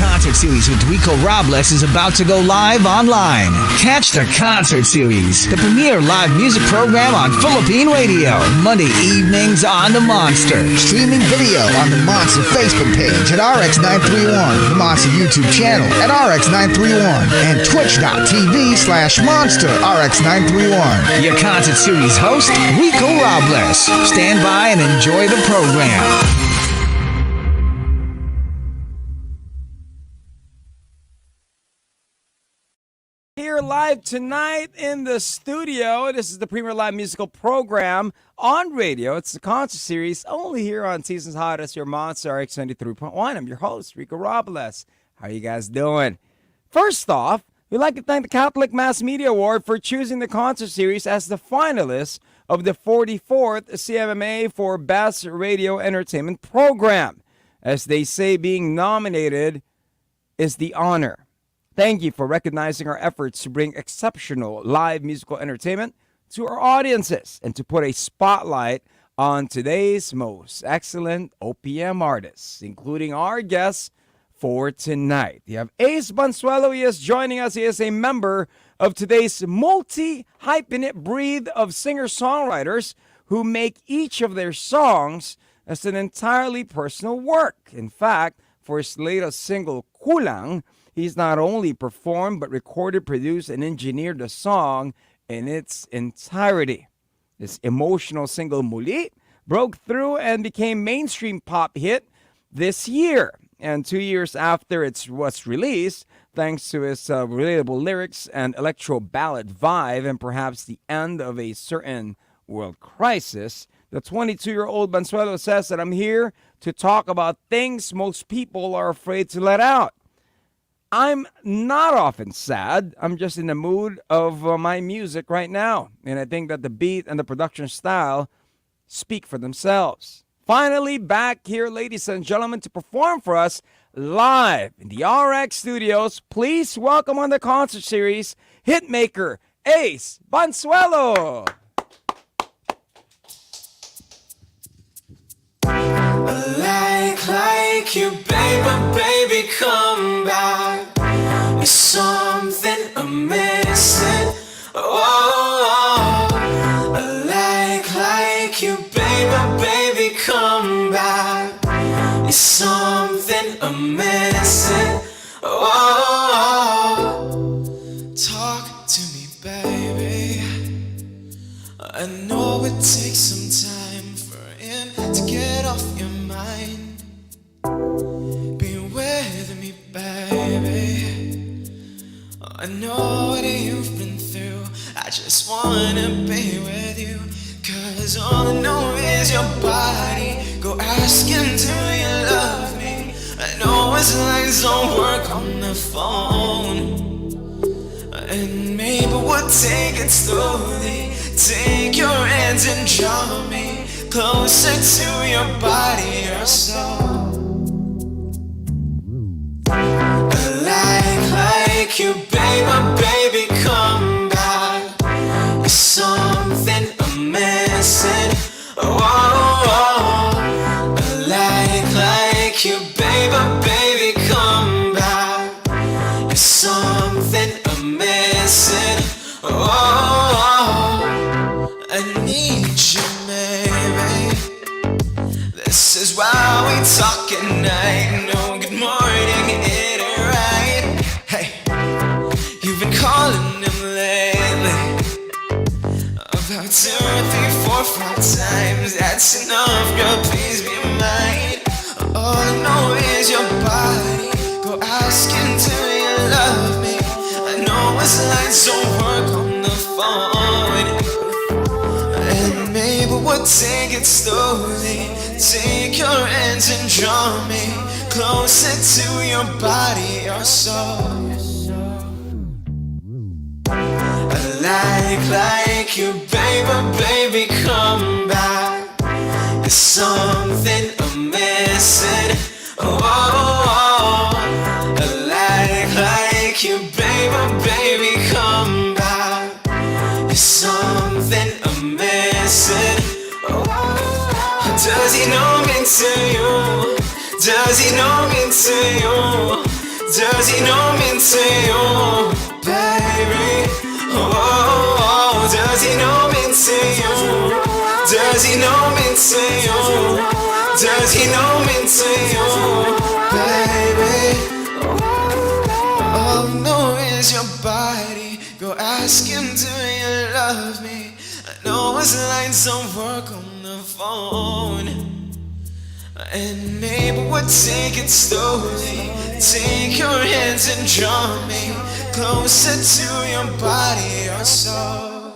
concert series with Rico Robles is about to go live online. Catch the concert series, the premier live music program on Philippine radio, Monday evenings on the Monster. Streaming video on the Monster Facebook page at RX931, the Monster YouTube channel at RX931, and twitch.tv/Monster RX931. Your concert series host, Rico Robles. Stand by and enjoy the program. Here live tonight in the studio. This is the premier live musical program on radio. It's the concert series only here on Season's Hottest, your Monster RX93.1. I'm your host, Rico Robles. How you guys doing? First off, we'd like to thank the Catholic Mass Media Award for choosing the concert series as the finalist of the 44th CMMA for Best Radio Entertainment Program. As they say, being nominated is the honor. Thank you for recognizing our efforts to bring exceptional live musical entertainment to our audiences and to put a spotlight on today's most excellent OPM artists, including our guests for tonight. You have Ace Banzuelo. He is joining us. He is a member of today's multi-hyphenate breed of singer-songwriters who make each of their songs as an entirely personal work. In fact, for his latest single, Kulang, he's not only performed but recorded, produced, and engineered the song in its entirety. This emotional single, Muli, broke through and became mainstream pop hit this year. And 2 years after it was released, thanks to its relatable lyrics and electro ballad vibe and perhaps the end of a certain world crisis, the 22-year-old Banzuelo says that I'm here to talk about things most people are afraid to let out. I'm not often sad. I'm just in the mood of my music right now. And I think that the beat and the production style speak for themselves. Finally, back here, ladies and gentlemen, to perform for us live in the RX studios. Please welcome on the concert series, hitmaker Ace Banzuelo. Like you, baby, come back. There's something I'm missing. Oh, like you, baby, come back. There's something I'm missing. Oh, talk to me, baby. I know it takes some time for him to get off your mind. Be with me, baby. I know what you've been through. I just wanna be with you. Cause all I know is your body. Go ask him, do you love me? I know his legs don't work on the phone. And maybe we'll take it slowly. Take your hands and draw me closer to your body or soul. Like you, baby, come back. There's something I'm missing. Oh, like you, baby, come back. There's something I'm missing. Oh, I need you, baby. This is why we talk at night. No good morning, it ain't right. Hey, you've been calling him lately about 2 or 3, 4, 5 times. That's enough, girl, please be mine. All I know is your body. Go ask him, do you love me? I know his lights don't work on the phone. And maybe we'll take it slowly. Take your hands and draw me closer to your body or soul. Like you, baby, come back. There's something I'm missing. Oh, like you, baby, come back. There's something I'm missing. Oh, does he know me to you? Does he know me to you? Does he know me sa'yo, baby? Oh, does he know me sa'yo? Does he know me sa'yo? Does he know me sa'yo, baby? All I know is your body. Go ask him, do you love me? I know his lines don't work on the phone. And maybe we'll take it slowly. Take your hands and draw me closer to your body or soul.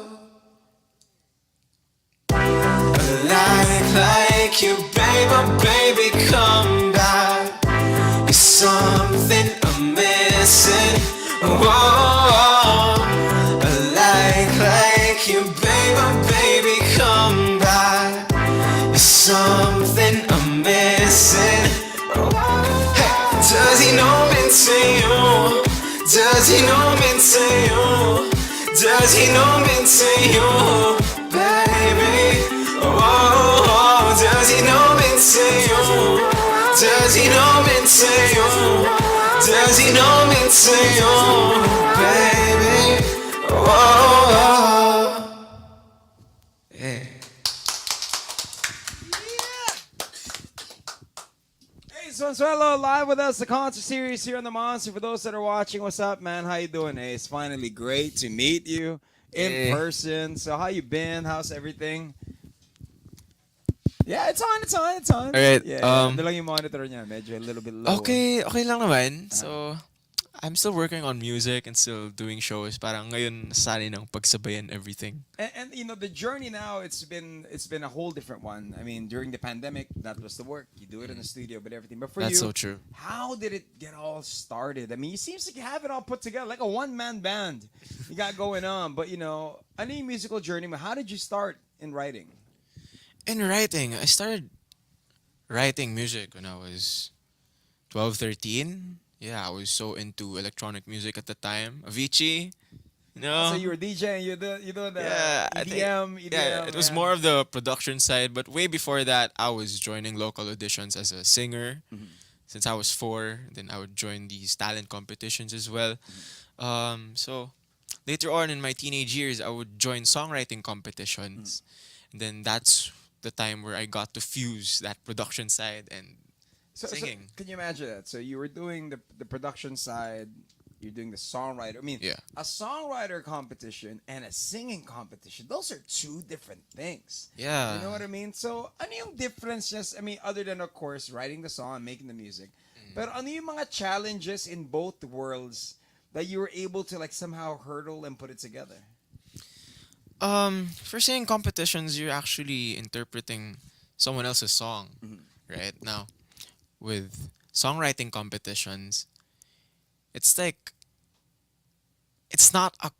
Like you, baby, come back. There's something I'm missing. Whoa, like you, baby, come back. There's something I'm missing. Hey, does he know me to you? Does he know me to you? Does he know me to you, baby? Oh, does he know me to you? Does he know me to you? Does he know me to you, baby? Oh, yeah. Hey, Banzuelo, live with us, the concert series here on the Monster. For those that are watching, what's up, man? How you doing? Hey, it's finally great to meet you in person. So how you been? How's everything? Yeah, it's on. Alright, Yeah, ano lang yung monitor niya, medyo a little bit low. Okay lang naman. So, I'm still working on music and still doing shows. Parang ngayon nasanay ng pagsabayan everything. And you know the journey now, it's been a whole different one. I mean, during the pandemic, that was the work. You do it in the studio, but everything. But for That's you, so true. how did it get all started? I mean, it seems like you have it all put together, like a one-man band you got going on. But you know, any musical journey, how did you start in writing? In writing, I started writing music when I was 12, 13. Yeah, I was so into electronic music at the time. Avicii, you know? So you were DJing, you do the Yeah, I think- EDM. yeah, it was more of the production side. But way before that, I was joining local auditions as a singer. Since I was 4, then I would join these talent competitions as well. So later on in my teenage years, I would join songwriting competitions. And then that's the time where I got to fuse that production side and So singing. can you imagine that? So you were doing the production side, you're doing the songwriter. I mean, Yeah. a songwriter competition and a singing competition, those are two different things. Yeah. You know what I mean? So, ano yung difference just, I mean, other than, of course, writing the song and making the music, but ano yung mga challenges in both worlds that you were able to, like, somehow hurdle and put it together? For singing competitions, you're actually interpreting someone else's song, right? Now, with songwriting competitions, it's like, it's not a,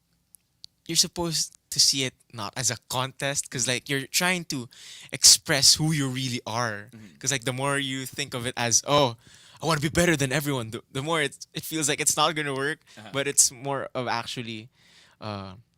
you're supposed to see it not as a contest, because like you're trying to express who you really are. Because like the more you think of it as, oh, I want to be better than everyone, the more it feels like it's not going to work, but it's more of actually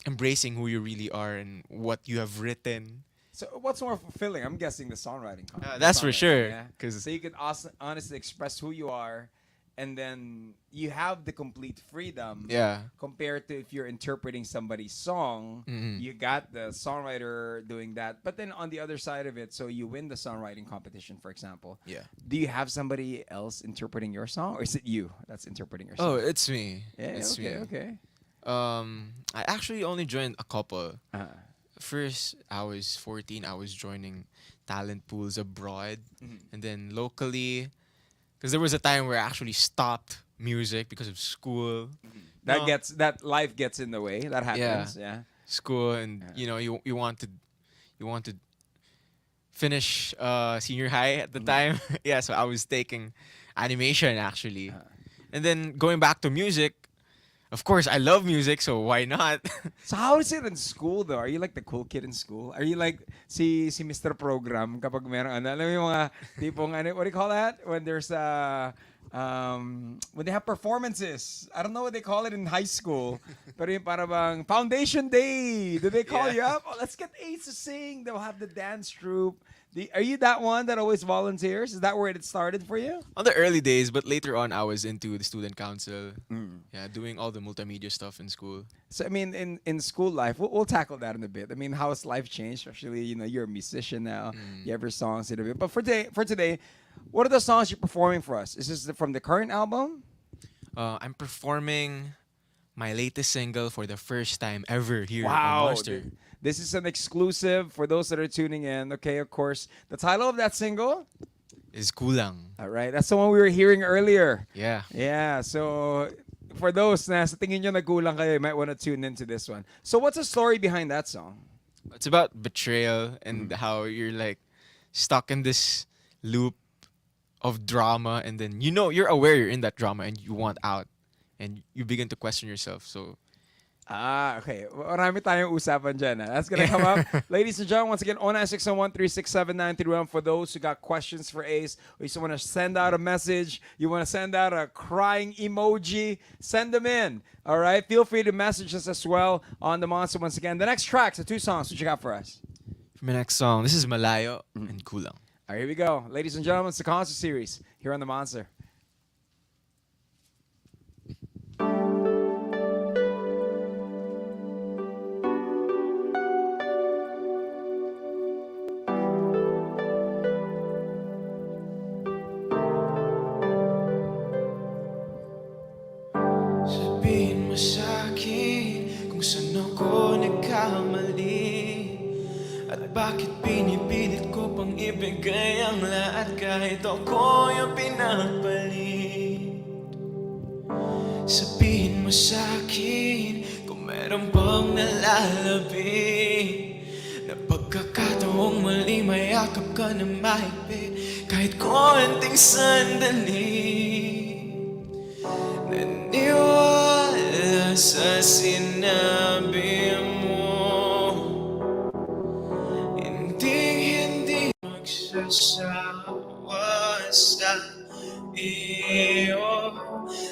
embracing who you really are and what you have written. So what's more fulfilling? I'm guessing the songwriting. That's for songwriting, sure, Yeah? 'cause- So you can honestly express who you are, and then you have the complete freedom. Yeah. Compared to if you're interpreting somebody's song, you got the songwriter doing that. But then on the other side of it, so you win the songwriting competition, for example. Yeah. Do you have somebody else interpreting your song, or is it you that's interpreting your Oh, song? it's me. yeah. It's Okay. me. Okay. I actually only joined a couple. Uh-huh. First, I was 14. I was joining talent pools abroad, and then locally, because there was a time where I actually stopped music because of school. That No, gets that life gets in the way. That happens. Yeah. school, and you know you want to finish senior high at the time. Yeah, so I was taking animation actually, and then going back to music. Of course, I love music, so why not? So how is it in school though? Are you like the cool kid in school? Are you like si Mr. Program kapag meron ano, alam mo yung mga tipong ano, what do you call that? When there's when they have performances. I don't know what they call it in high school. Pero yung para bang foundation day. Do they call you up? Oh, let's get Ace to sing. They'll have the dance troupe. Are you that one that always volunteers? Is that where it started for you? On the early days, but later on, I was into the student council. Yeah, doing all the multimedia stuff in school. So I mean, in school life, we'll tackle that in a bit. I mean, how has life changed? Especially, you're a musician now. You have your songs in a bit. But for today, what are the songs you're performing for us? Is this from the current album? I'm performing my latest single for the first time ever here on Wow. Monster. This is an exclusive for those that are tuning in. Okay, of course. The title of that single? Is Kulang. All right. That's the one we were hearing earlier. Yeah. Yeah. So for those na sa tingin nyo nagkulang kayo, you might want to tune into this one. So what's the story behind that song? It's about betrayal and how you're like stuck in this loop of drama, and then you're aware you're in that drama and you want out, and you begin to question yourself. So Okay. Marami tayong usapan dyan. That's gonna come up. Ladies and gentlemen, once again, 0961-367-931 for those who got questions for Ace, or you just want to send out a message, you want to send out a crying emoji, send them in. All right? Feel free to message us as well on the Monster once again. The next tracks, the two songs, what you got for us? for my next song, this is Malayo and Kulang. All right, here we go. Ladies and gentlemen, it's the concert series here on the Monster. Sabihin mo sa'kin kung saan ako nagkamali, at bakit pinipilit ko pang ibigay ang lahat kahit ako yung pinagpalit. Sabihin mo sa'kin kung meron bang nalalabi, na pagkakataong muli mayakap ka na mahigpit kahit konting sandali. Naniwala sa sinabi mo, hindi magsasawa sa iyo,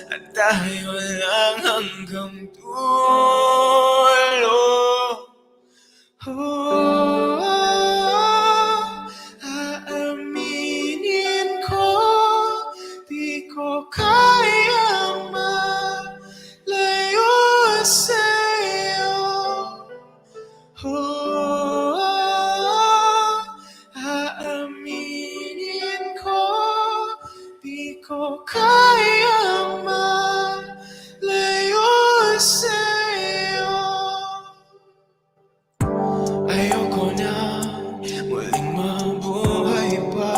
at tayo lang hanggang dulo. Aaminin ko, di ko kayang malayo sa'yo. Aaminin ko, di ko kayang malayo sa'yo. Ayoko na muling mabuhay pa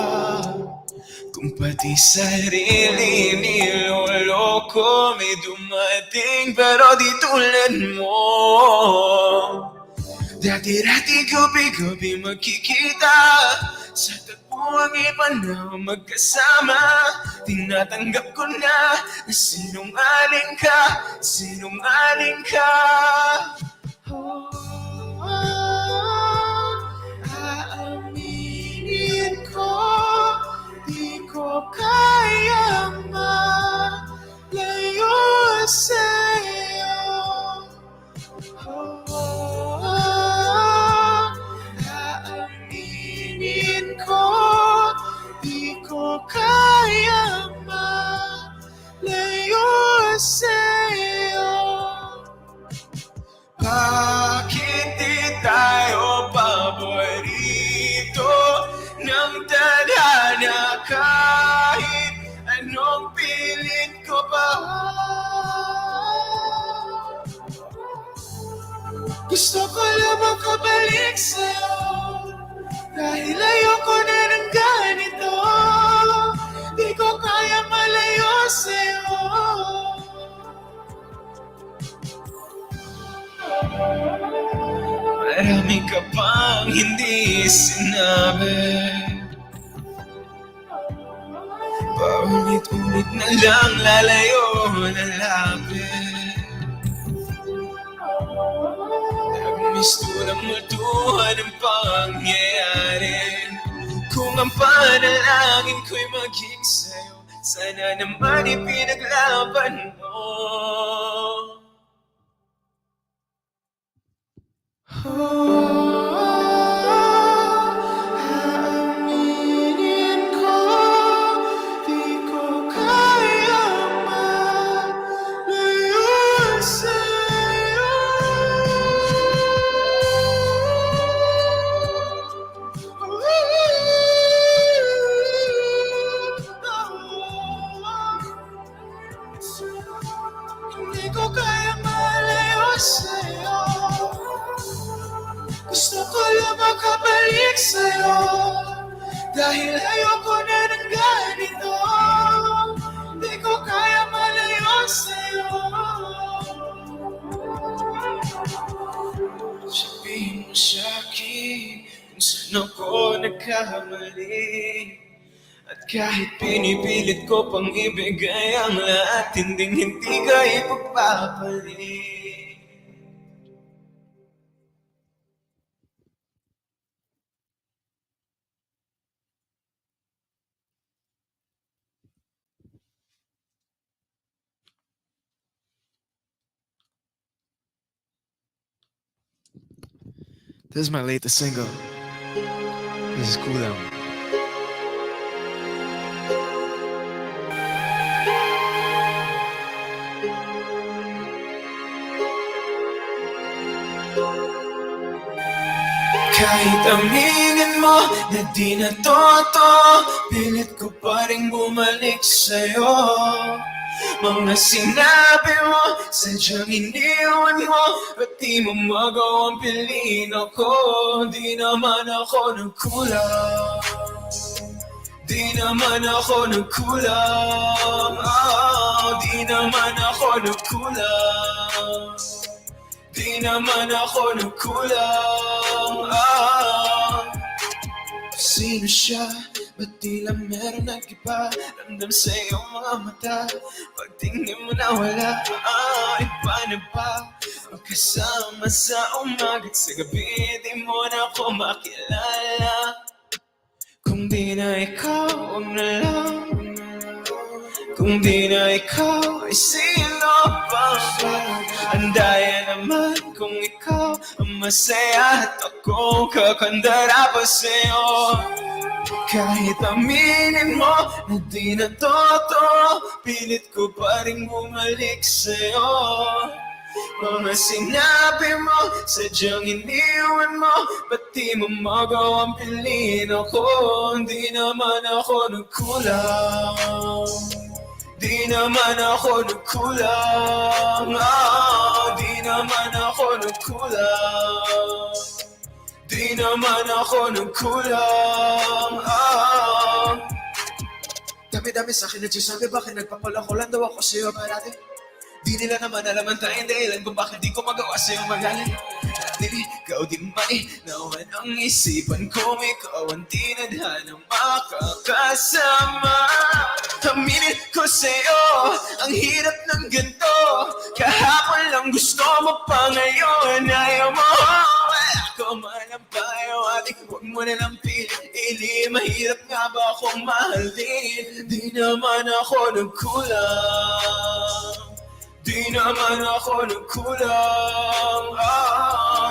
kung pati sarili niloloko. May dumating pero di tulad mo. Dati-dati gabi-gabi magkikita, sa tagpuang iba na magkasama. Tinatanggap ko na sinungaling ka, sinungaling ka. Aaminin ko, di ko kayang malayo sa'yo. Aaminin ko, di ko kayang malayo sa'yo. Bakit di tayo paborito ng tadhana kahit anong pilit ko pa? Gusto ko lang makabalik sa'yo, dahil ayoko na ng ganito. Di ko kaya malayo sa'yo. Marami ka pang hindi sinabi, paulit-ulit na lang lalayo, lalapit. Nagmistulang multuhan ang pangyayari. Kung ang panalangin ko'y maging sa'yo, sana naman ipinaglaban mo. makabalik sa'yo dahil ayoko na ng ganito. Di ko kaya malayo sa'yo. Sabihin mo sa'kin kung saan ako nagkamali. At kahit pinipilit ko pang ibigay ang lahat, hindi ka ipagpapalit. This is my latest single. This is Kulang. Kahit aminin mo na di na totoo, pilit ko pa rin bumalik sa'yo. Mga sinabi mo, sadyang iniwan mo, ba't di mo magawang piliin ako? Di naman ako nagkulang, di naman ako nagkulang, di naman ako nagkulang, di naman ako nagkulang. Sino siya? Ba't tila meron nag-iba? Ramdam sa iyong mga mata, pagtingin mo na wala, iba na ba? Magkasama sa umaga't sa gabi, di mo na ako makilala. Kung di na ikaw, huwag na lang. Kung di na ikaw, ay sino pa ba? Andaya naman kung ikaw ang masaya at ako kakandara pa sa'yo. Kahit aminin mo na di na totoo, pilit ko pa rin bumalik sa'yo. Mga sinabi mo, sadyang iniwan mo, ba't di mo magawang piliin ako? Di naman ako nagkulang, di naman ako nagkulang, di naman ako nagkulang, di naman ako nagkulang. Dami-dami sa'kin nagsasabi, bakit nagpapalakulan daw ako sa'yo parati? Di nila naman alam ang tayong dahilan kung bakit di ko magawa sa'yo magaling. Dahil ikaw din mali, nawan ang isipan ko, ikaw ang tinadhanang makakasama. Aminin ko sa'yo, ang hirap ng ganito, kahapon lang gusto mo pa ngayon, ayaw mo. Wala ko man ang payo at huwag mo nalang pili, mahirap nga ba akong mahalin? Di naman ako nagkulang, di naman ako nagkulang,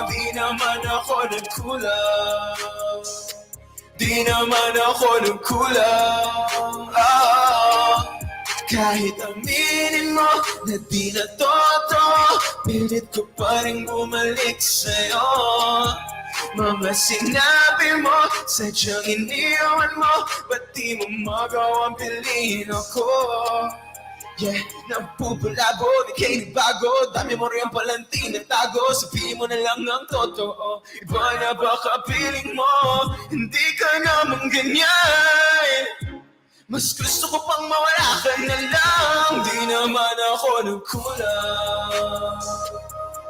di naman ako nagkulang, di naman ako nagkulang. Kahit aminin mo na di na totoo, pilit ko pa rin bumalik sa'yo. Mga sinabi mo, sadyang iniwan mo, ba't di mo magawang piliin ako? Yeah, napupulabo, di kayo nagbago, dami mo rin palang tinatago, sabihin mo na lang ang totoo. Iba na ba kapiling mo, hindi ka naman ganyan. Mas gusto ko pang mawala ka na lang. Di naman ako nagkulang,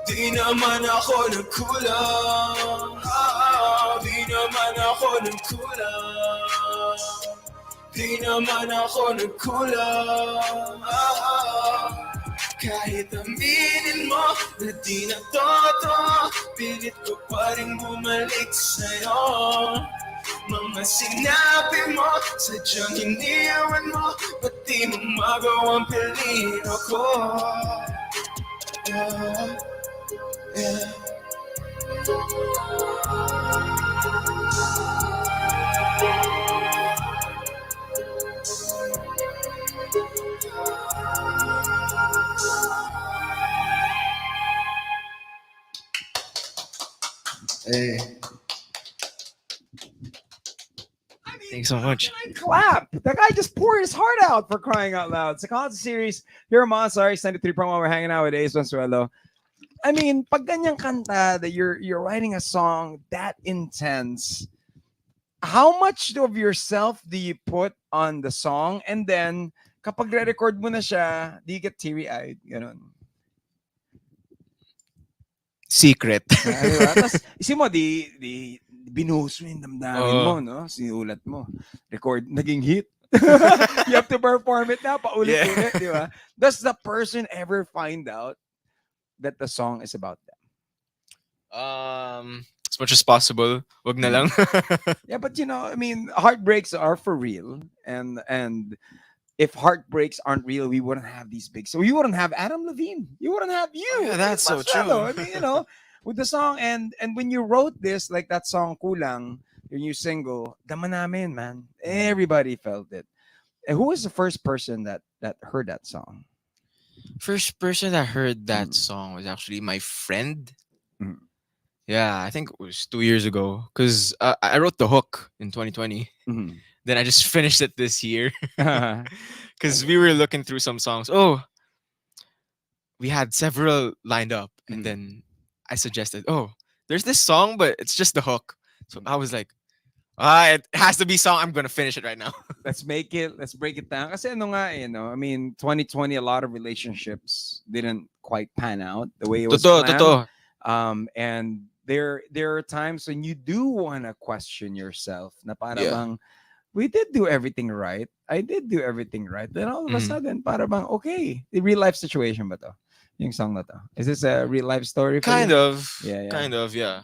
di naman ako nagkulang, di naman ako nagkulang, di naman ako nagkulang. Kahit aminin mo na di na totoo, pilit ko pa rin bumalik sa'yo. Mga sinabi mo, sadyang iniwan mo, ba't di mo magawang piliin ako? Yeah, yeah. Hey. Thanks so much. Clap! That guy just poured his heart out, for crying out loud. It's a concert series here at Monster RX93.1. We're hanging out with Banzuelo. I mean, pag ganyang kanta that you're writing a song that intense, how much of yourself do you put on the song? And then, kapag re-record mo na siya, do you get teary-eyed? Ganun. Secret. Di ba? Tapos, isin mo, di binuhos mo yung damdamin mo, Oo. no? Sinulat mo. Record, naging hit. You have to perform it na, paulit-ulit, di ba? Does the person ever find out that the song is about them? As much as possible, wag na lang. Yeah, but I mean, heartbreaks are for real, and if heartbreaks aren't real, we wouldn't have these big. So we wouldn't have Adam Levine. You wouldn't have you. Oh, yeah, that's so Monster. true. I mean, with the song and when you wrote this, like that song Kulang, your new single, dama namin, man. Everybody felt it. And who was the first person that heard that song? First person that heard that Mm. song was actually my friend. Mm. Yeah, I think it was 2 years ago. Because I wrote the hook in 2020. Mhm. Then I just finished it this year. Mhm. Because we were looking through some songs. Oh, we had several lined up. And Mm. then I suggested, oh, there's this song, but it's just the hook. So I was like, it has to be song. I'm going to finish it right now. Let's break it down. Kasi ano nga, I mean, 2020, a lot of relationships didn't quite pan out the way it was Totoo, planned. totoo. And there are times when you do want to question yourself na para Yeah. bang, we did do everything right. I did do everything right. Then all of a Mhm. sudden, para bang, okay, the real life situation ba to? Yung song na to. Is this a real life story for Kind you? of. Yeah. Kind of, yeah.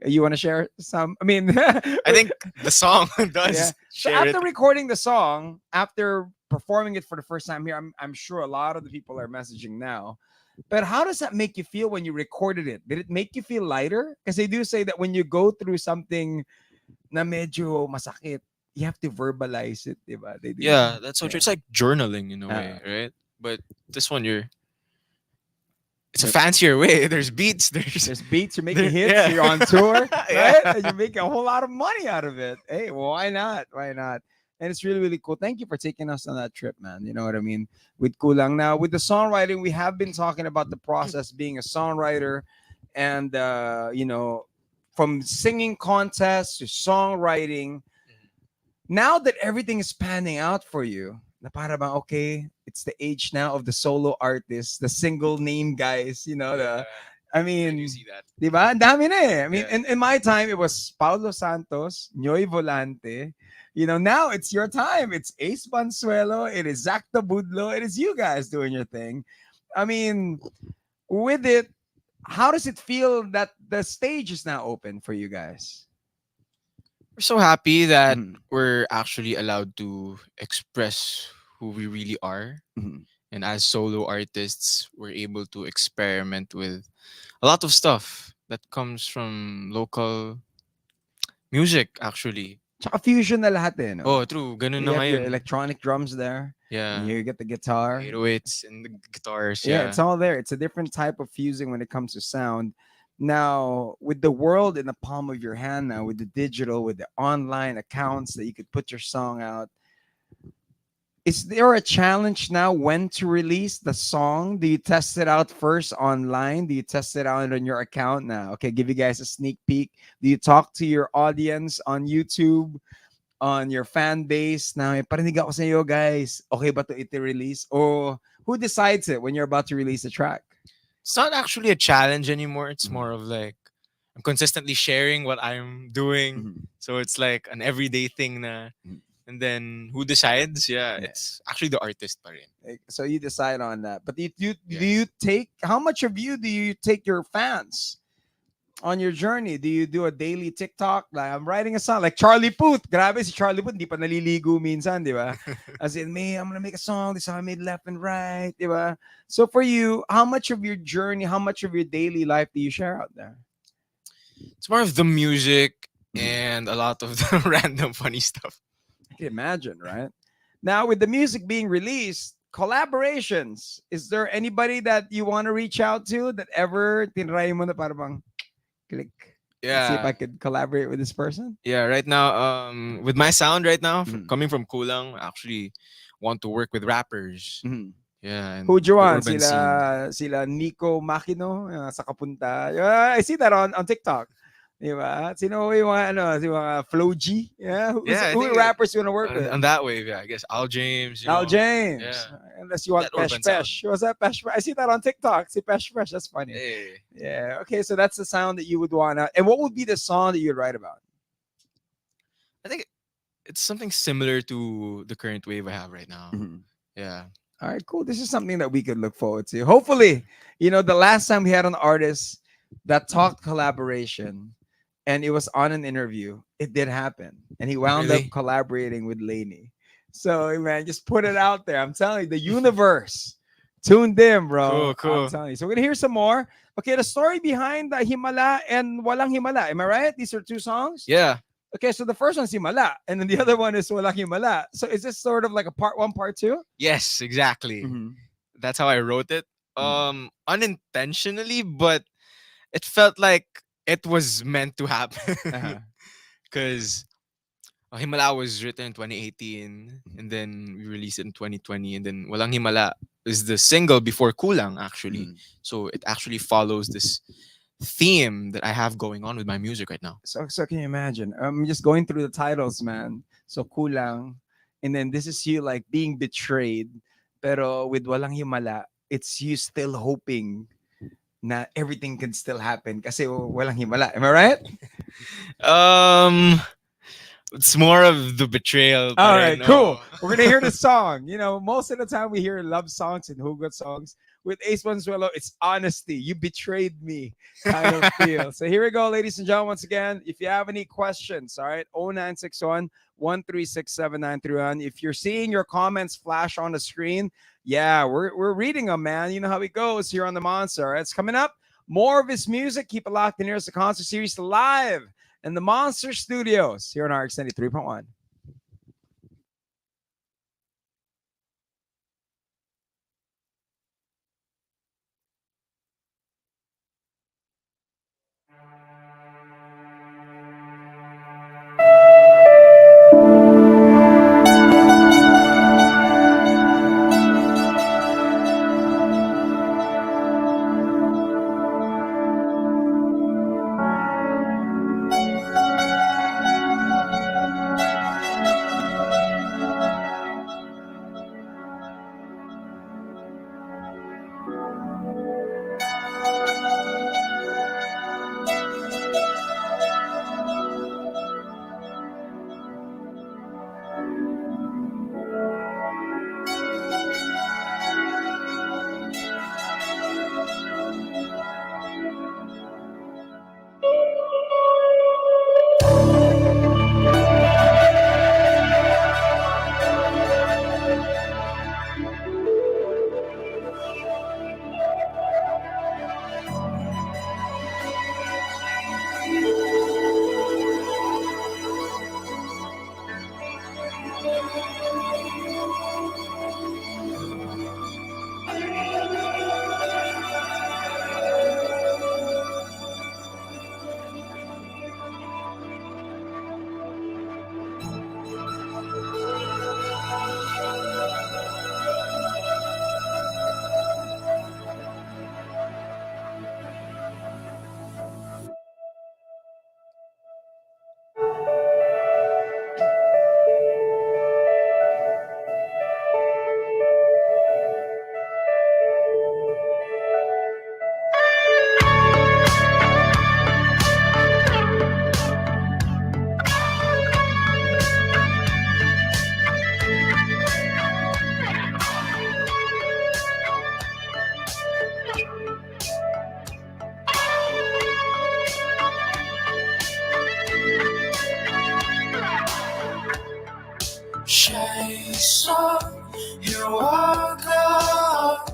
You want to share some? I mean, I think the song does Yeah. So share after it. recording the song, after performing it for the first time here, I'm sure a lot of the people are messaging now. But how does that make you feel when you recorded it? Did it make you feel lighter? Because they do say that when you go through something na medyo masakit, you have to verbalize it, diba? They do. Yeah, that's so true. Yeah. It's like journaling in a way, right? But this one, it's a fancier way. There's beats. There's beats, you're making There- hits, yeah. you're on tour, right? Yeah. And you're making a whole lot of money out of it. Hey, well, why not? Why not? And it's really, really cool. Thank you for taking us on that trip, man. You know what I mean? With Kulang. Now, with the songwriting, we have been talking about the process being a songwriter and, from singing contests to songwriting. Now that everything is panning out for you, na para bang, okay, it's the age now of the solo artists, the single name guys, I mean, you see that. diba? Ang dami na eh. I mean, Yeah. in my time, it was Paulo Santos, Nyoy Volante. Now it's your time. It's Ace Banzuelo. It is Zach Budlo. It is you guys doing your thing. I mean, with it, how does it feel that the stage is now open for you guys? We're so happy that Mhm. we're actually allowed to express who we really are. Mhm. And as solo artists, we're able to experiment with a lot of stuff that comes from local music, actually. Tsaka fusion na lahat eh, no? Oh, true. Ganun You na have your ngayon. electronic drums there. Yeah. And you get the guitar. 808s and the guitars. Yeah, Yeah. it's all there. It's a different type of fusing when it comes to sound. Now, with the world in the palm of your hand now, with the digital, with the online accounts that you could put your song out, is there a challenge now when to release the song? Do you test it out first online? Do you test it out on your account now? Okay, give you guys a sneak peek. Do you talk to your audience on YouTube, on your fan base? Now, parinig ako sa iyo, guys. Okay ba to iti-release? Or who decides it when you're about to release a track? It's not actually a challenge anymore. It's Mhm. more of like I'm consistently sharing what I'm doing. Mhm. So it's like an everyday thing na. Mhm. And then who decides? Yeah, Yeah. it's actually the artist pa rin. So you decide on that. But do Yeah. you take, how much of you do you take your fans on your journey? Do you do a daily TikTok? Like, I'm writing a song. Like Charlie Puth. Grabe si Charlie Puth. Di pa naliligo minsan, di ba? As in, me, I'm gonna make a song. This is how I made left and right, di ba? So for you, how much of your journey, how much of your daily life do you share out there? It's more of the music Mhm. and a lot of the random funny stuff. I can imagine, right? Now, with the music being released, collaborations. Is there anybody that you want to reach out to that ever tinry mo na para bang click? Let's see if I Yeah. could collaborate with this person. Yeah, right now, with my sound right now, Mhm. coming from Kulang, I actually want to work with rappers. Mhm. Yeah, and Who'd you the want? urban scene. Sila Nico Makino, sa Kapunta. Yeah, I see that on TikTok. Di ba? Sino yung mga, si mga Flo G? Yeah, Yeah, I who think rappers you want to work on with? that wave, yeah, I guess Al James, Al yeah, James. Unless you want that Pesh urban sound. Pesh. What's that Pesh Pesh? I see that on TikTok. See Pesh Pesh. That's funny. Hey, Yeah. Okay, so that's the sound that you would want to. And what would be the song that you'd write about? I think it's something similar to the current wave I have right now. Yeah. All right, cool. This is something that we could look forward to. Hopefully, the last time we had an artist that talked collaboration and it was on an interview, it did happen. And he wound up Really? collaborating with Lainey. So, man, just put it out there. I'm telling you, the universe tuned in, bro. Cool. I'm telling you. So, we're going to hear some more. Okay, the story behind the Himala and Walang Himala. Am I right? These are two songs? Yeah. Okay, so the first one's Himala, and then the other one is Walang Himala. So is this sort of like a part one, part two? Yes, exactly. That's how I wrote it. Unintentionally, but it felt like it was meant to happen. Because Himala was written in 2018, and then we released it in 2020, and then Walang Himala is the single before Kulang, actually. So it actually follows this theme that I have going on with my music right now. So can you imagine? I'm just going through the titles, man. So Kulang, and then this is you like being betrayed, pero with Walang Himala, it's you still hoping na everything can still happen kasi walang himala. Am I right? It's more of the betrayal. All right, cool. We're gonna hear the song. Most of the time we hear love songs and hugot songs. With Ace Banzuelo, it's honesty. You betrayed me kind of feel. So here we go, ladies and gentlemen. Once again, if you have any questions, all right, 0961 136 7931. If you're seeing your comments flash on the screen, yeah, we're reading them, man. You know how it goes here on the Monster. All right, it's coming up. More of his music. Keep it locked in. Here's the concert series live in the Monster Studios here on RX 93.1. Chase on your walk up.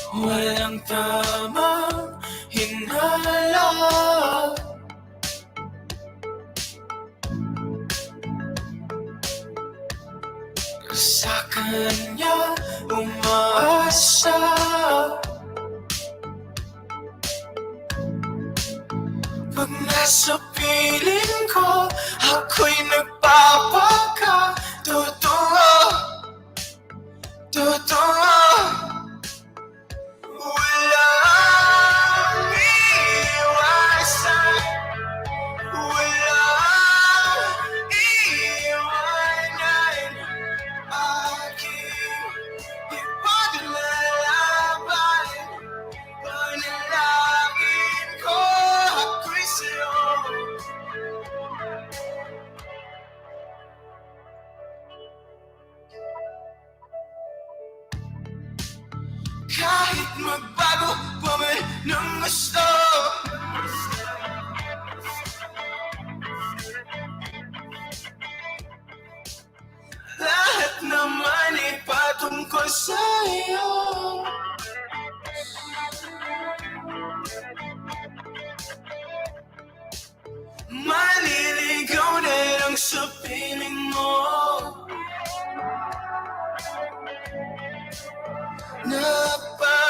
Walang tamang hinala. Sa kanya umaasa. Pag nasa piling ko, ako'y nagpa magpapaka Totoo Walang iwasan Walang iwanan Aking ipaglalaban Panalangin ko ako'y sa'yo Kahit magbago pa man ng gusto Lahat naman ay patungkol sa'yo Maliligaw na lang sa piling mo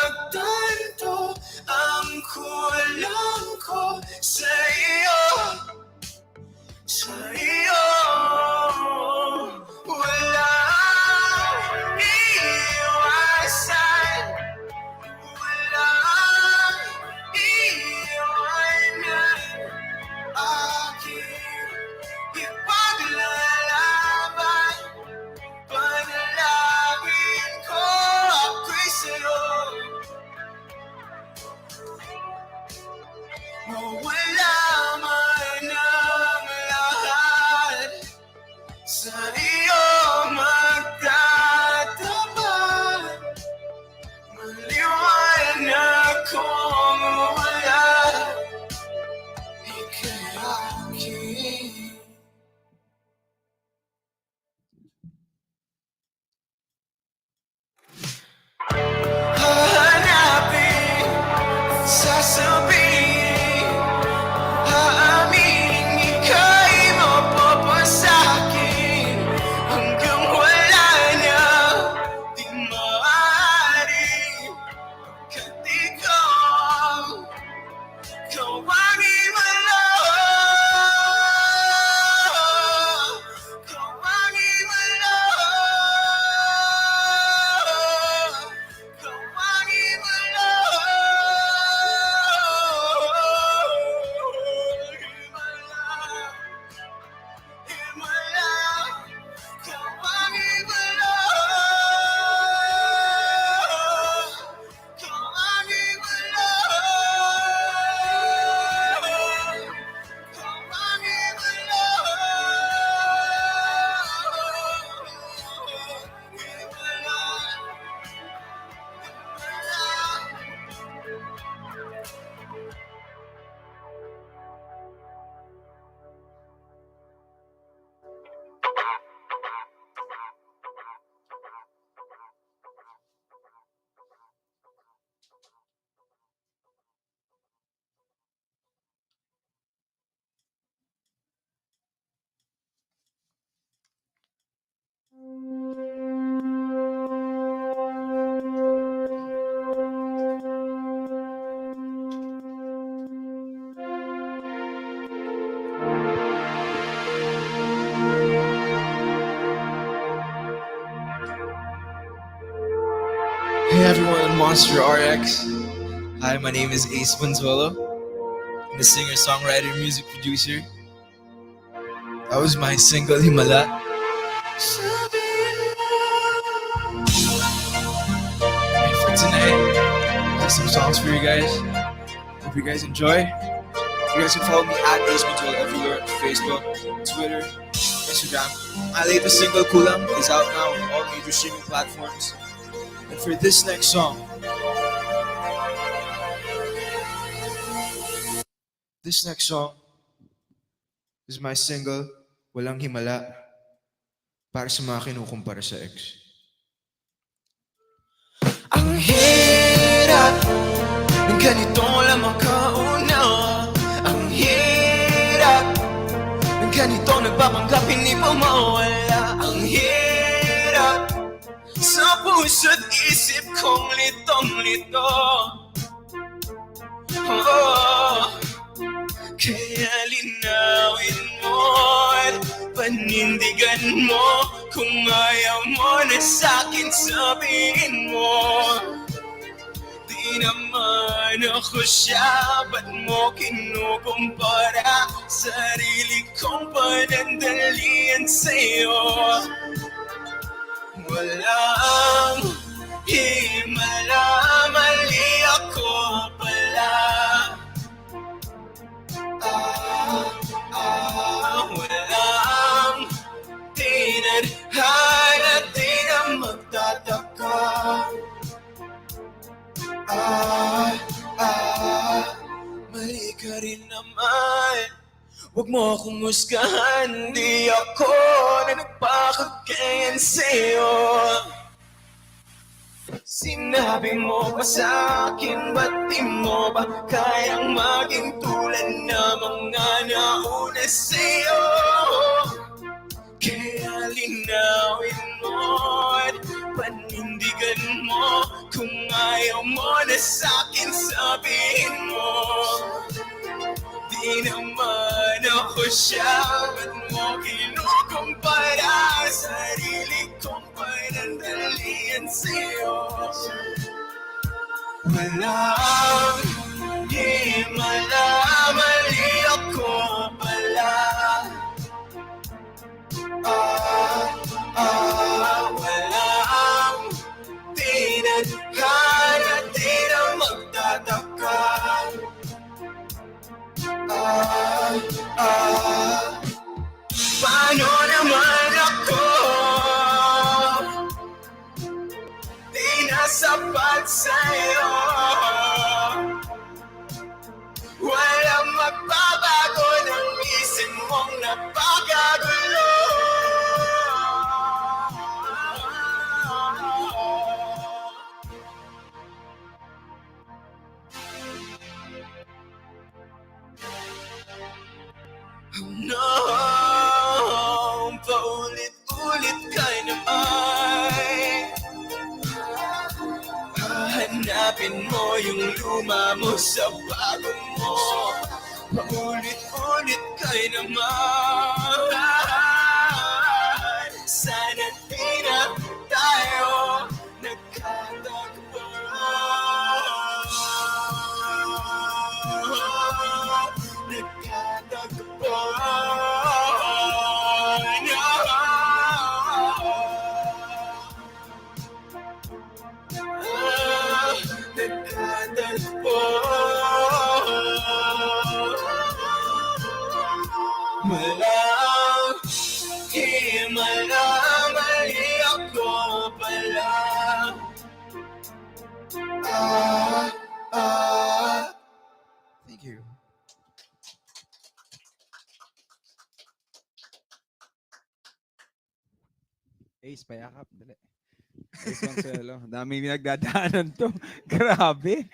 Napagtanto ang kulang ko sa iyo Walang iwasan Walang iwanan Aking ipaglalaban Panalangin ko ako'y sa'yo Mawala man ang lahat Sa iyo magtatapat Maliwanag kung wala Ika'y aking Hahanapin, sasabihin Haaminin, ika'y mapapasakin Hanggang wala na, di maaari Kat ikaw, kawangin mo lang Kawangin mo lang Kawangin mo lang Himala Kawangin mo lang Kawangin mo lang Kawangin mo Hey everyone, Monster RX. Hi, my name is Banzuelo. I'm a singer, songwriter, music producer. That was my single Himala. And for tonight, I have some songs for you guys. Hope you guys enjoy. You guys can follow me at Banzuelo everywhere on Facebook, Twitter, Instagram. My latest single Kulang is out now on all major streaming platforms. And for this next song, is my single, Walang Himala, para sa mga kinukumpara sa ex. Ang hirap ng ganito lang makaunawa Ang hirap ng ganito nagpapanggap hindi pa mawala Ang hirap sa puso't isip kong litong-lito Kaya linawin mo't panindigan mo. Kung ayaw mo na sa'kin, sabihin mo. Di naman ako siya, ba't mo kinukumpara? Sarili kong panandalian sa'yo. Walang himala, mali ako pala. Walang tinadhana, di na magtataka. Mali ka rin naman. Huwag mo akong husgahan. Di ako na nagpakagayan sa'yo. Sinabi mo pa sa'kin, ba't di mo ba kayang maging tulad na mga nauna sa'yo? Kaya linawin mo at panindigan mo. Kung ayaw mo na sa'kin, sabihin mo. Di naman ako siya, ba't mo kinukumpara? Sarili kong panandalian sa'yo. Walang himala, mali ako pala. Walang tinadhana, di na magtataka. Paano naman ako? Di na sapat sa'yo. Walang magbabago ng isip mong napakagulo. No, paulit-ulit ka naman. Hahanapin mo yung luma mo sa bago mo. Paulit-ulit ka naman. Sana di na tayo nagkatagpo. Walang himala, mali ako pala. Thank you. Ace, payakap. Dali. Ace Banzuelo. Daming nagdadaanan to. Grabe.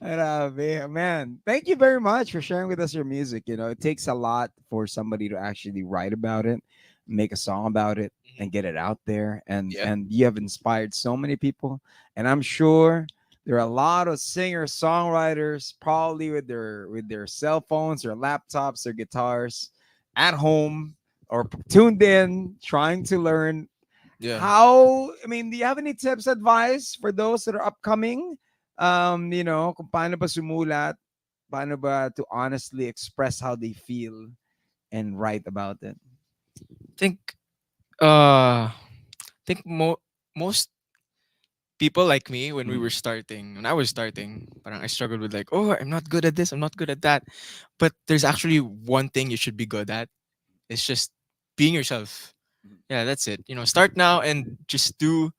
Grabe. Man, thank you very much for sharing with us your music. You know, it takes a lot for somebody to actually write about it, make a song about it, and get it out there. And you have inspired so many people. And I'm sure there are a lot of singers, songwriters, probably with their cell phones, their laptops, their guitars at home or tuned in, trying to learn how. I mean, do you have any tips, advice for those that are upcoming? You know, kung paano ba sumulat, paano ba to honestly express how they feel and write about it? Think most people like me when we were starting, when I was starting, parang I struggled with like, oh, I'm not good at this, I'm not good at that. But there's actually one thing you should be good at. It's just being yourself. Yeah, that's it. You know, start now and just do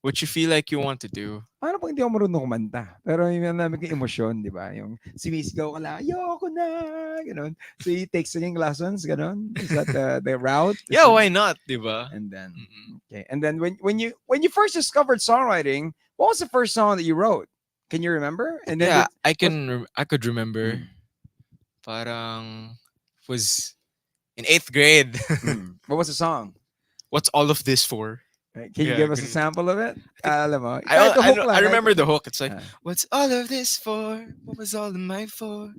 what you feel like you want to do. Paano pag hindi ako marunong kumanta? Pero yung namin yung emosyon, di ba? Yung sumisigaw ka lang, ayoko na, gano'n. So you take singing lessons, gano'n? Is that the route? Yeah, why not, di ba? And then, okay. And then when you first discovered songwriting, what was the first song that you wrote? Can you remember? And then yeah, I could remember. Parang was in 8th grade. What was the song? What's all of this for? Right. Can you give us a sample of it? Alam mo. I remember the hook. It's like, what's all of this for? What was all of my for?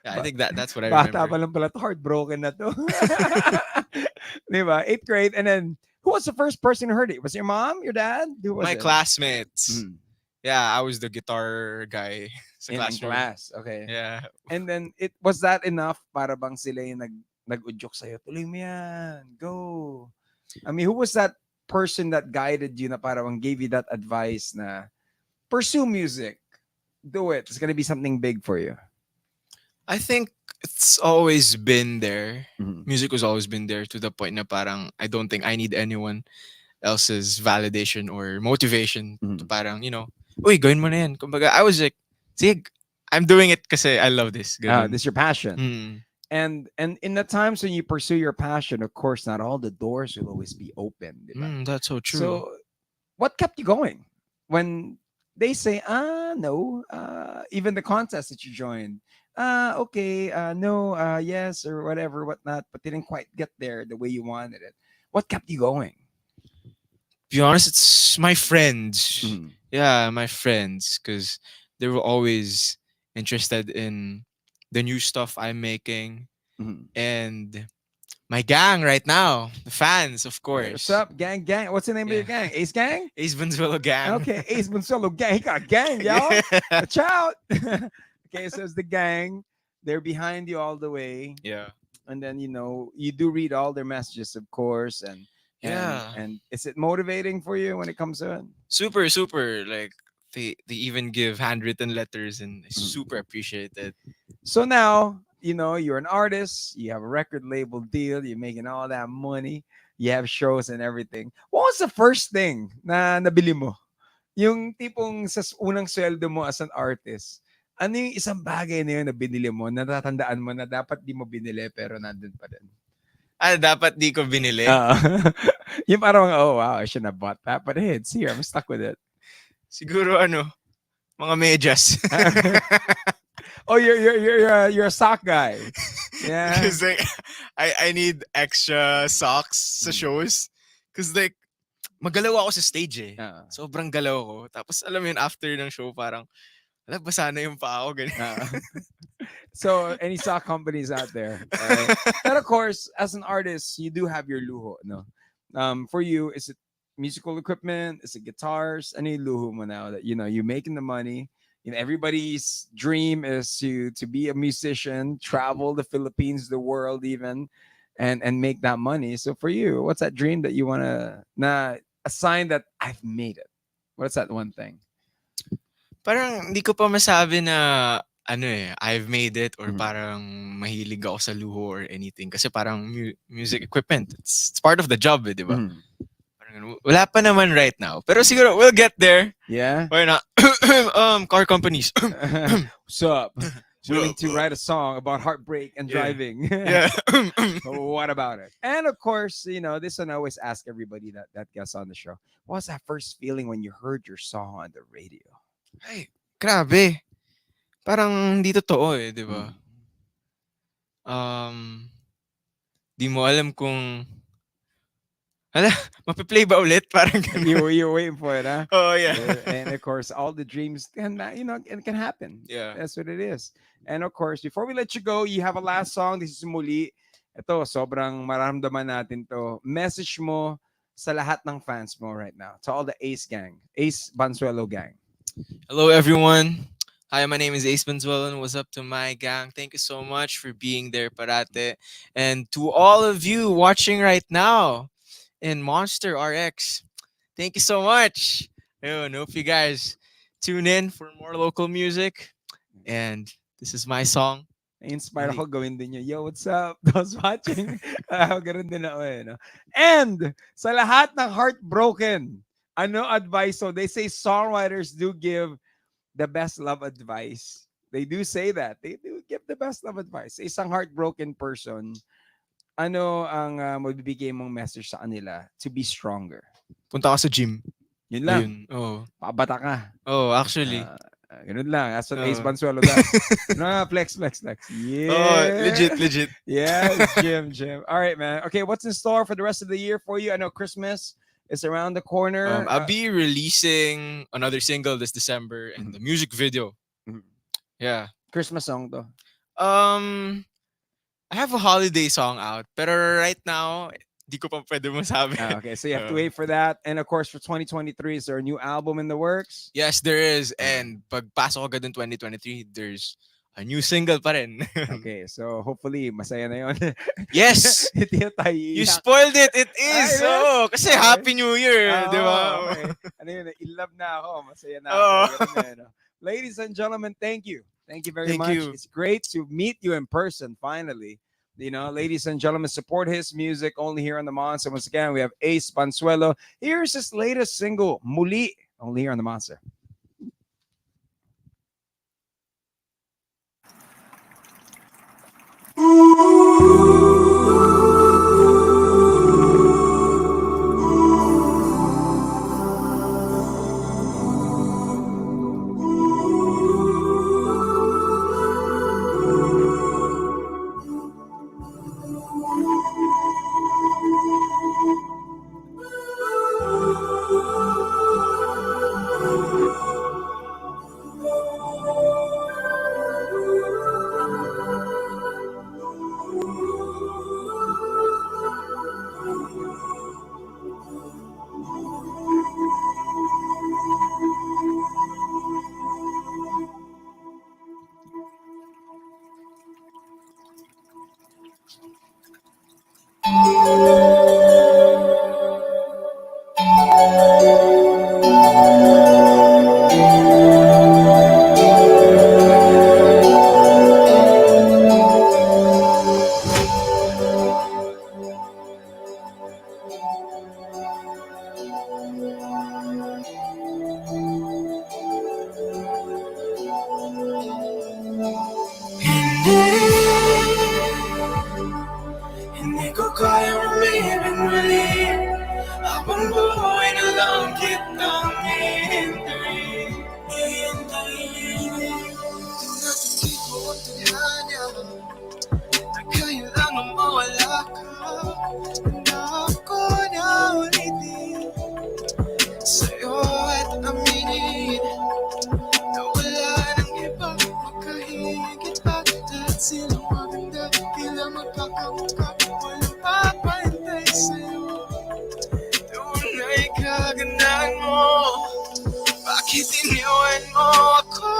Yeah, I think that's what I remember. Bata pa lang pala to, heartbroken na to. Diba? Eighth grade. And then who was the first person who heard it? Was it your mom, your dad? Who was My it? classmates. Mm. Yeah, I was the guitar guy sa In classroom. class. Okay. Yeah. And then it was that enough para bang sila yung nag-udyok sa'yo? Tuloy mo yan. Go. I mean, who was that person that guided you na parang gave you that advice na pursue music? Do it. It's gonna be something big for you. I think it's always been there. Mhm. Music was always been there to the point na parang I don't think I need anyone else's validation or motivation to Mhm. parang, uy, gawin mo na yan. Kumbaga, I was like, sige, I'm doing it kasi I love this. This Ganun. is your passion. Mm. And in the times when you pursue your passion, of course, not all the doors will always be open. Diba? That's so true. So, what kept you going when they say, no, even the contest that you joined, okay, no, yes, or whatever, whatnot, but didn't quite get there the way you wanted it. What kept you going? Be honest, it's my friends. Mhm. Yeah, my friends. Because they were always interested in the new stuff I'm making. Mhm. And my gang right now, the fans, of Hey, course. what's up, gang? Gang. What's the name of your Yeah. gang? Ace Gang? Ace Banzuelo gang. Okay, Ace Monster gang. He got a gang, y'all. Yeah. Watch out. Okay, so it's the gang. They're behind you all the way. Yeah. And then you do read all their messages, of course, and Yeah. and is it motivating for you when it comes to it? Super, super. Like they even give handwritten letters and I Mhm. super appreciate it. So now you're an artist, you have a record label deal, you're making all that money, you have shows and everything. What was the first thing na nabili mo? Yung tipong sa unang sweldo mo as an artist, ano yung isang bagay na yun na binili mo, natatandaan mo na dapat di mo binili pero nandun pa din? Dapat di ko binili. Yung parang, oh wow, I shouldn't have bought that, but hey, it's here, I'm stuck with it. Siguro mga medyas. Oh, you're a sock guy. Yeah. Because like I need extra socks sa shows. Because like magalaw ako sa stage eh. Sobrang galaw ko. Tapos alam mo yun, after ng show parang basa na yung paa ko. So any sock companies out there, right? But of course, as an artist, you do have your luho, no? For you, is it musical equipment? Is it guitars? Any luho mo now that you're making the money? Everybody's dream is to be a musician, travel the Philippines, the world even, and make that money. So for you, what's that dream that you wanna a sign that I've made it? What's that one thing? Parang hindi ko pa masabi na I've made it or Mhm. parang mahilig ako sa luho or anything. Kasi parang music equipment, it's part of the job, di ba? Mhm. Parang wala pa naman right now. Pero siguro we'll get there. Yeah. Why not? Car companies. What's up? Willing to write a song about heartbreak and Yeah. driving. Yeah. What about it? And of course, this one I always ask everybody that gets on the show. What was that first feeling when you heard your song on the radio? Ay, grabe. Parang hindi totoo eh, di ba? Di mo alam kung mapiplay ba ulit? Parang ganun. You're waiting for it, huh? Oh, yeah. And of course, all the dreams can, it can happen. Yeah. That's what it is. And of course, before we let you go, you have a last song. This is Muli. Ito, sobrang maramdaman natin to. Message mo sa lahat ng fans mo right now. To all the Ace gang. Ace Banzuelo gang. Hello, everyone. Hi, my name is Ace Banzuelo, and what's up to my gang? Thank you so much for being there, parate. And to all of you watching right now in Monster RX, thank you so much. I hope you guys tune in for more local music. And this is my song. Inspire ako gawin din yun. Yo, what's up? Those watching. Ganun din ako eh. No? And sa lahat ng heartbroken, ano advice? So they say songwriters do give the best love advice. They do say that. They do give the best love advice. Isang heartbroken person, ano ang mabibigay mong message sa kanila to be stronger? Punta ka sa gym. Yun lang. Ayun. Oh. Pabata ka. Oh, actually. Ganun lang. That's what Ace Banzuelo does. No, flex. Yeah. Oh, legit. Yeah, gym. All right, man. Okay, what's in store for the rest of the year for you? I know Christmas is around the corner. I'll be releasing another single this December and the music video. Yeah. Christmas song to. I have a holiday song out, but right now di ko pa pwede masabi. Okay, so you have to wait for that. And of course, for 2023, is there a new album in the works? Yes, there is. And pagpasok agad in 2023, there's a new single pa rin. Okay, so hopefully, masaya na yun. Yes! Hindi na tayo You iiyak. spoiled it. It is. Ay, Oh, kasi okay. Happy New Year, Oo, di ba? okay. Ano yun, in love na ako. Masaya na Oo. ako. Ganun na, no? Ladies and gentlemen, thank you. Thank you very Thank much. you. It's great to meet you in person, finally. You know, ladies and gentlemen, support his music only here on the Monster. Once again, we have Ace Banzuelo. Here's his latest single, Muli, only here on the Monster. Hindi ko kayang umibig muli habang buhay na lang kitang hihintayin. Tinatanggi ko ang tadhana na kaya lang ang mawala ka. Handa ako na ulitin sa'yo at aminin na wala nang ibang makahigit pa. Lahat silang maganda, tila magkakamukha, walang papantay sa'yo. Tunay kagandahan mo, bakit iniwan mo ako?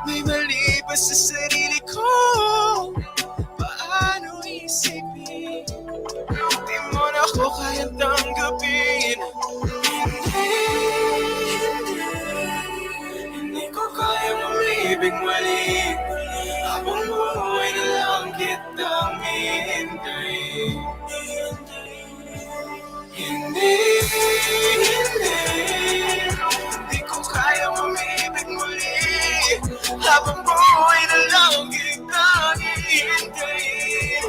May mali ba sa sarili ko? Paano isipin? Di mo na ako kayang tanggapin. Hindi ko kayang umibig muli habang buhay na lang kitang hihintayin. Hindi ko kayang umibig muli habang buhay na lang kitang hihintayin.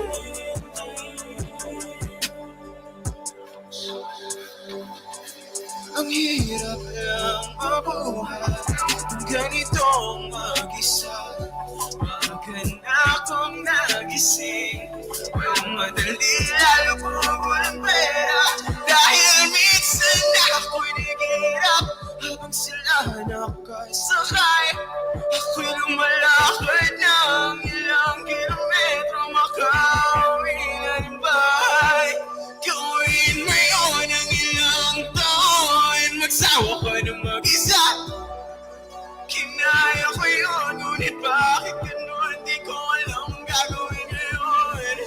Ang hirap lang mabuhay ganitong mag-isa. Maga na akong nagising, walang madali, lalo po walang pera. Dahil minsan ako'y nag-iirap habang sila nakasakay. Ako'y lumalakad ng ilang kilometro makauwi na ng bahay. Gawin ngayon ang ilang taon, magsawa ka ng mag-isa. Kinaya ko yun, ngunit bakit ganun? Di ko alam ang gagawin ngayon.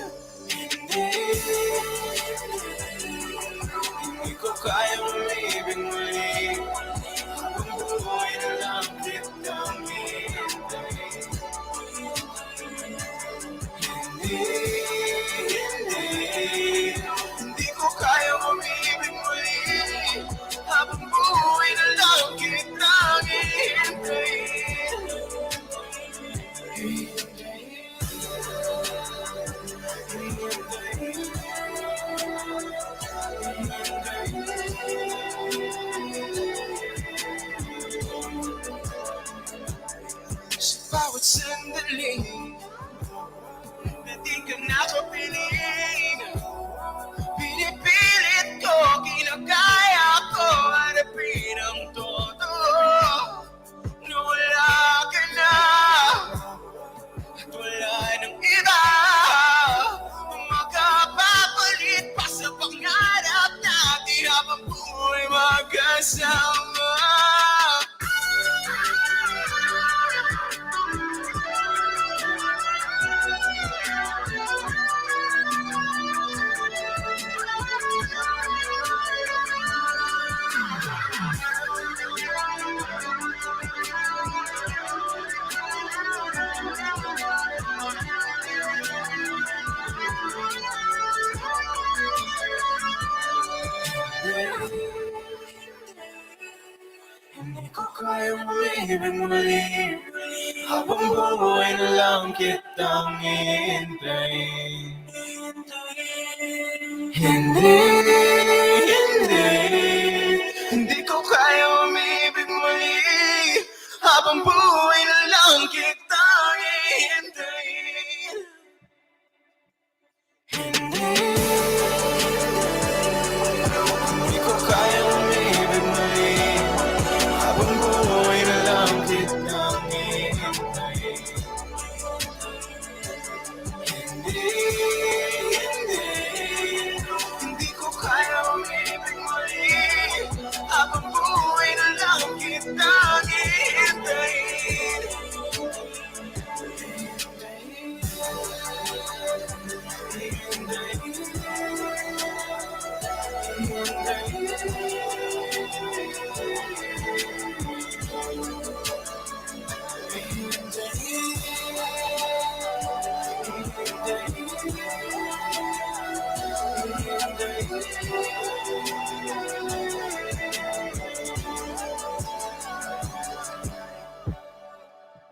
Hindi ko kayang umibig muli habang buhay na lang kitang hihintayin. Hindi ko kayang umibig muli habang buhay na lang kitang hihintayin. Sa bawat sandali na di ka nakapiling, pinipilit ko, kinakaya ko, harapin ang todo. Na wala ka na at wala nang iba makapapalit pa ko kayang umibig muli habang buhay na lang kitang hihintayin. Hindi, hindi ko kaya umibig muli habang buhay na lang kitang hihintayin. Hindi ko kaya umibig muli habang buhay na lang kitang hihintayin. Hindi ko kaya umibig muli habang buhay na lang kitang hihintayin.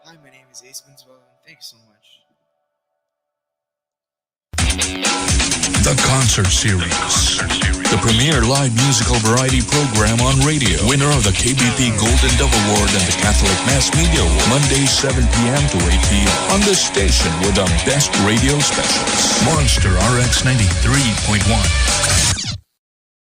Hi, my name is Banzuelo, and thanks so much. The Concert Series. The premier live musical variety program on radio. Winner of the KBP Golden Dove Award and the Catholic Mass Media Award. Mondays 7 p.m. to 8 p.m. on this station with the best radio specials. Monster RX93.1.